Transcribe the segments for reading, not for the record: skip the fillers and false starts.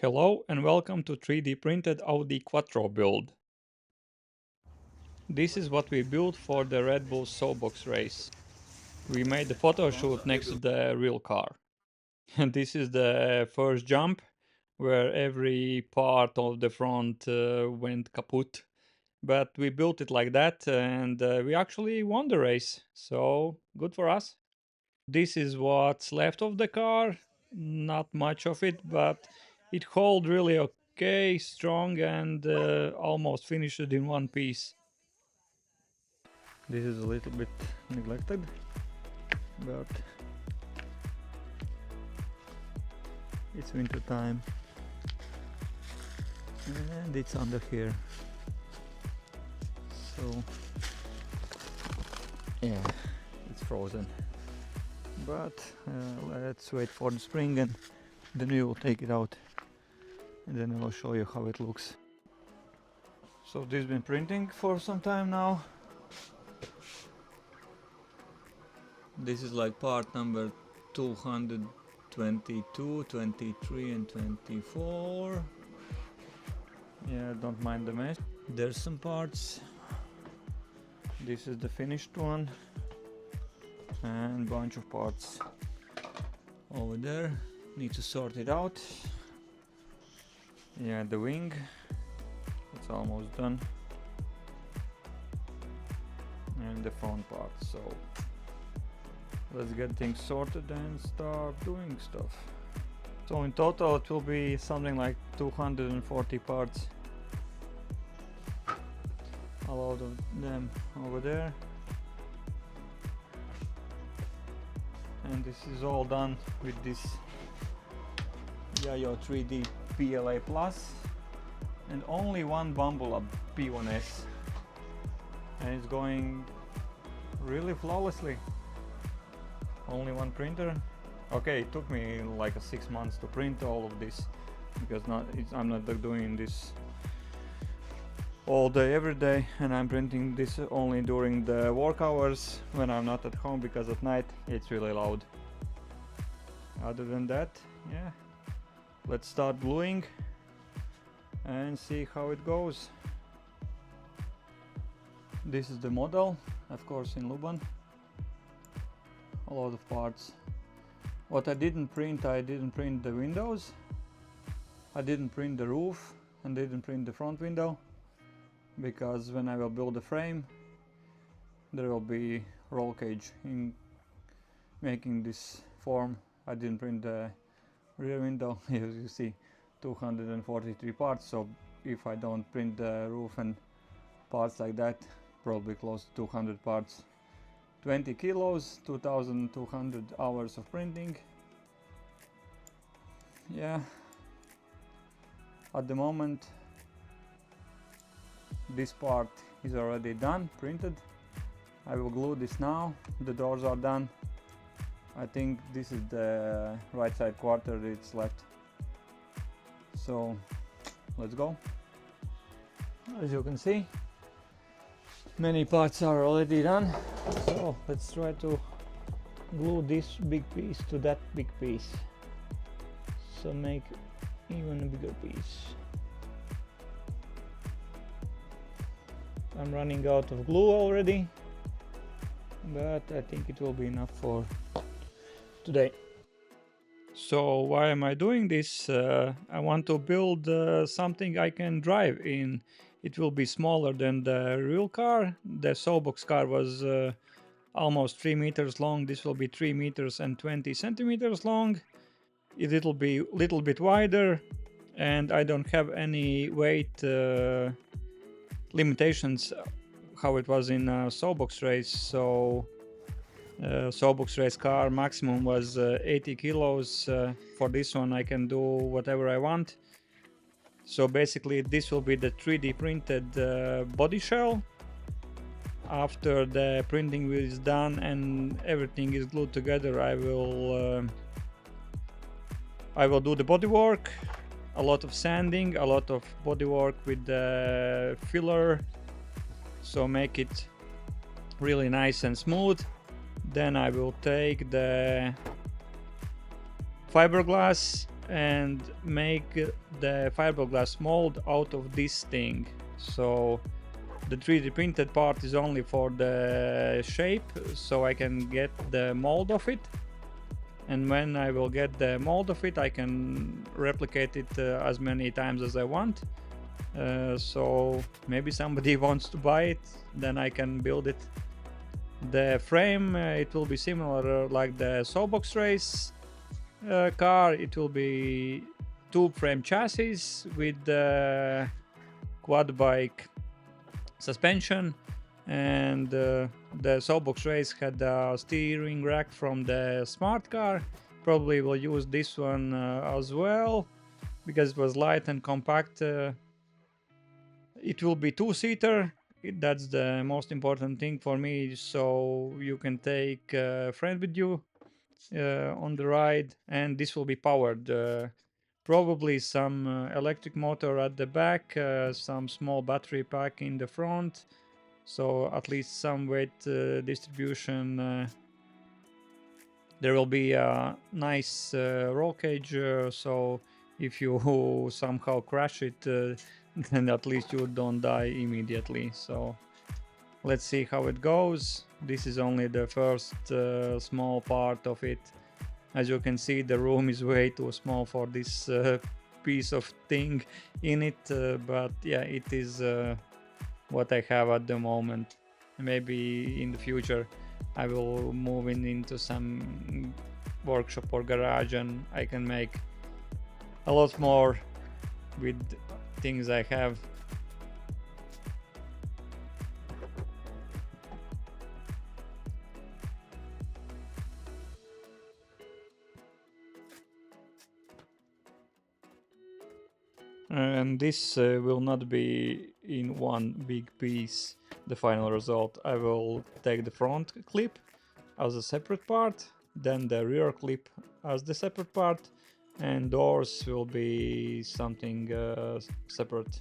Hello and welcome to 3D printed Audi Quattro build. This is what we built for the Red Bull Soapbox race. We made the photo shoot next to the real car. And this is the first jump where every part of the front went kaput. But we built it like that and we actually won the race. So good for us. This is what's left of the car. Not much of it, but it hold really okay, strong, and almost finished in one piece. This is a little bit neglected, but it's winter time and it's under here. So yeah, it's frozen. But let's wait for the spring and then we will take it out and then I will show you how it looks. So this has been printing for some time now. This is like part number 222, 23 and 24. Yeah, don't mind the mess. There's some parts. This is the finished one. And bunch of parts over there. Need to sort it out. Yeah, the wing. It's almost done. And the front part. So let's get things sorted and start doing stuff. So in total it will be something like 240 parts. A lot of them over there. And this is all done with this Yayo 3D PLA Plus and only one Bumble P1S, and it's going really flawlessly. Only one printer. Okay, it took me like 6 months to print all of this because I'm not doing this all day every day, and I'm printing this only during the work hours when I'm not at home because at night it's really loud. Other than that, yeah, let's start gluing and see how it goes. This is the model, of course, in Luban. A lot of parts. What I didn't print the windows, I didn't print the roof, and didn't print the front window, because when I will build the frame there will be roll cage in making this form. I didn't print the rear window. As you see, 243 parts, so if I don't print the roof and parts like that, probably close to 200 parts. 20 kilos, 2200 hours of printing. Yeah, at the moment this part is already done, printed. I will glue this now. The doors are done. I think this is the right side quarter that's left. So let's go. As you can see, many parts are already done. So let's try to glue this big piece to that big piece. So make even a bigger piece. I'm running out of glue already, but I think it will be enough for today. So why am I doing this? I want to build something I can drive in. It will be smaller than the real car. The Soapbox car was almost 3 meters long. This will be 3 meters and 20 centimeters long. It will be a little bit wider, and I don't have any weight limitations how it was in a Soapbox race. So Soapbox race car maximum was 80 kilos. For this one I can do whatever I want. So basically this will be the 3D printed body shell. After the printing is done and everything is glued together, I will do the bodywork. A lot of sanding, a lot of bodywork with the filler, so make it really nice and smooth. Then I will take the fiberglass and make the fiberglass mold out of this thing. So the 3D printed part is only for the shape, so I can get the mold of it, and when I will get the mold of it I can replicate it as many times as I want. So maybe somebody wants to buy it, then I can build it. The frame, it will be similar like the Soapbox Race car. It will be tube frame chassis with the quad bike suspension, and the Soapbox Race had a steering rack from the smart car. Probably will use this one as well because it was light and compact. It will be two-seater. That's the most important thing for me, so you can take a friend with you on the ride, and this will be powered. Probably some electric motor at the back, some small battery pack in the front, so at least some weight distribution. There will be a nice roll cage, so if you somehow crash it, then at least you don't die immediately. So let's see how it goes. This is only the first small part of it. As you can see, the room is way too small for this piece of thing in it, but yeah, it is what I have at the moment. Maybe in the future I will move into some workshop or garage and I can make a lot more with things I have. And this will not be in one big piece, the final result. I will take the front clip as a separate part, then the rear clip as the separate part, and doors will be something separate.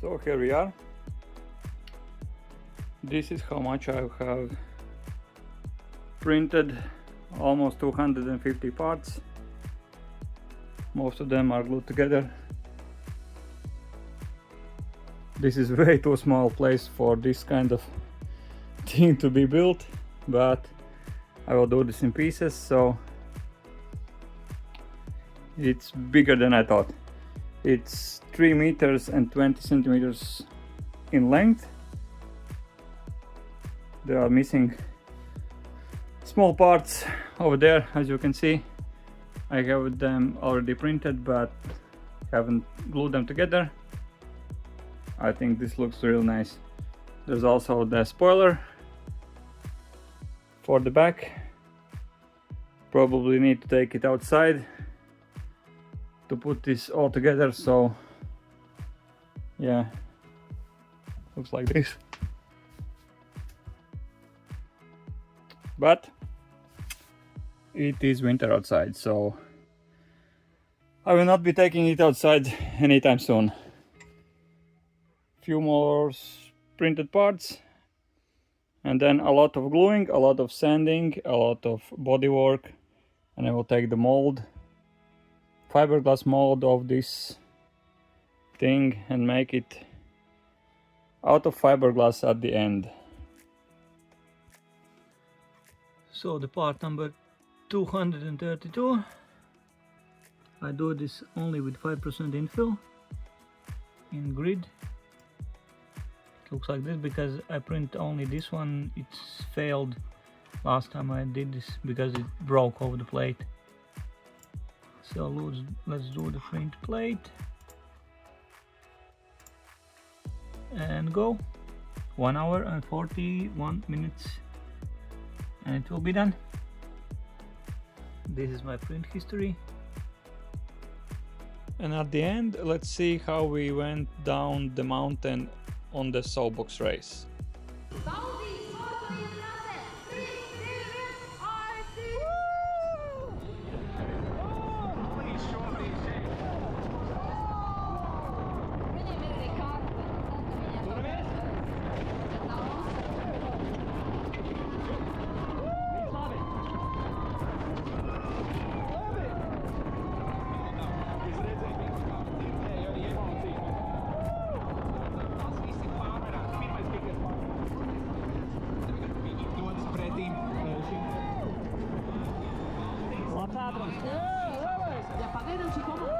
So here we are. This is how much I have printed, almost 250 parts. Most of them are glued together. This is way too small place for this kind of thing to be built, but I will do this in pieces, so it's bigger than I thought. It's 3 meters and 20 centimeters in length. There are missing small parts over there, as you can see. I have them already printed but haven't glued them together. I think this looks real nice. There's also the spoiler for the back. Probably need to take it outside to put this all together, so yeah, looks like this. But it is winter outside, so I will not be taking it outside anytime soon. Few more printed parts, and then a lot of gluing, a lot of sanding, a lot of body work, and I will take the mold, fiberglass mold of this thing, and make it out of fiberglass at the end. So the part number 232, I do this only with 5% infill in grid. It looks like this because I print only this one. It's failed last time I did this because it broke over the plate. So let's do the print plate and go. 1 hour and 41 minutes and it will be done. This is my print history. And at the end, let's see how we went down the mountain on the Soapbox race. Audi Quattro S1 E2. ātrums. Ja pagaidām šī komanda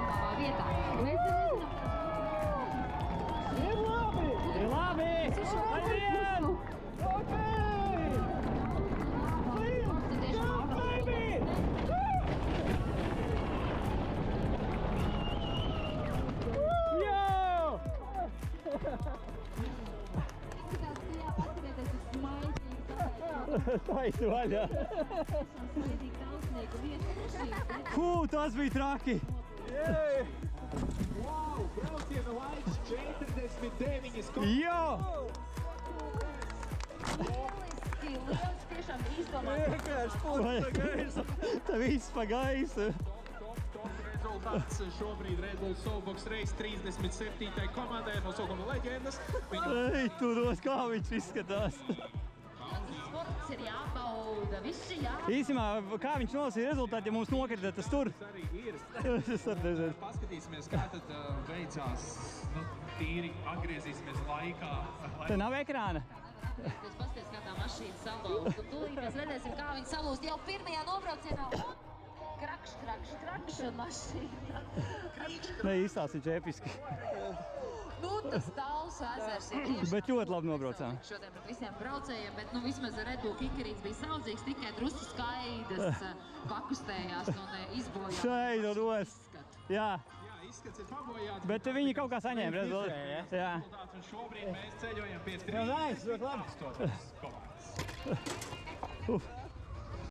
labā vietā. Mēs nezinām. Ir labi! Ir labi! Aizvien! Taisi vaļā! Tas bija traki! Wow, brauciena laiks 49 sekundes. Jo! Lieliski, tiešām izdomāts. Vienkārši pūta gaisa! Tā viss pa gaisu! Top rezultāts šobrīd Red Bull Soapbox Race 37. komandai nosaukuma leģendas. Ei, tu dos, kā viņš izskatās! Sports ir jābauda, viss ir jābauda. Īsumā, kā viņš nolasīja rezultāti, ja mums nokrita tas tur? Tas arī ir. Es atnezinu. Paskatīsimies, kā tad beidzās. Tīri atgriezīsimies laikā. Te nav ekrāna. Jūs paskaties, kā tā mašīna salūst. Tūlīt mēs redzēsim, kā viņa salūst jau pirmajā nobraucienā. Krakš un mašīna. Ne, izstāst viņš episki. Nu, tas Talsu ezers ir tieši. Bet ļoti labi nobraucām. Šodien pret visiem braucējiem, bet nu vismaz Red Bull kikarīts bija saudzīgs, tikai drusku skaidas pakustējās un izbojās. Šeit un dos. Jā. Jā, izskats ir pabojāts. Bet viņi kaut kā saņēma rezultātu. Jā. Un šobrīd mēs ceļojam pie Jā, nice, ļoti labi. 38. komandas.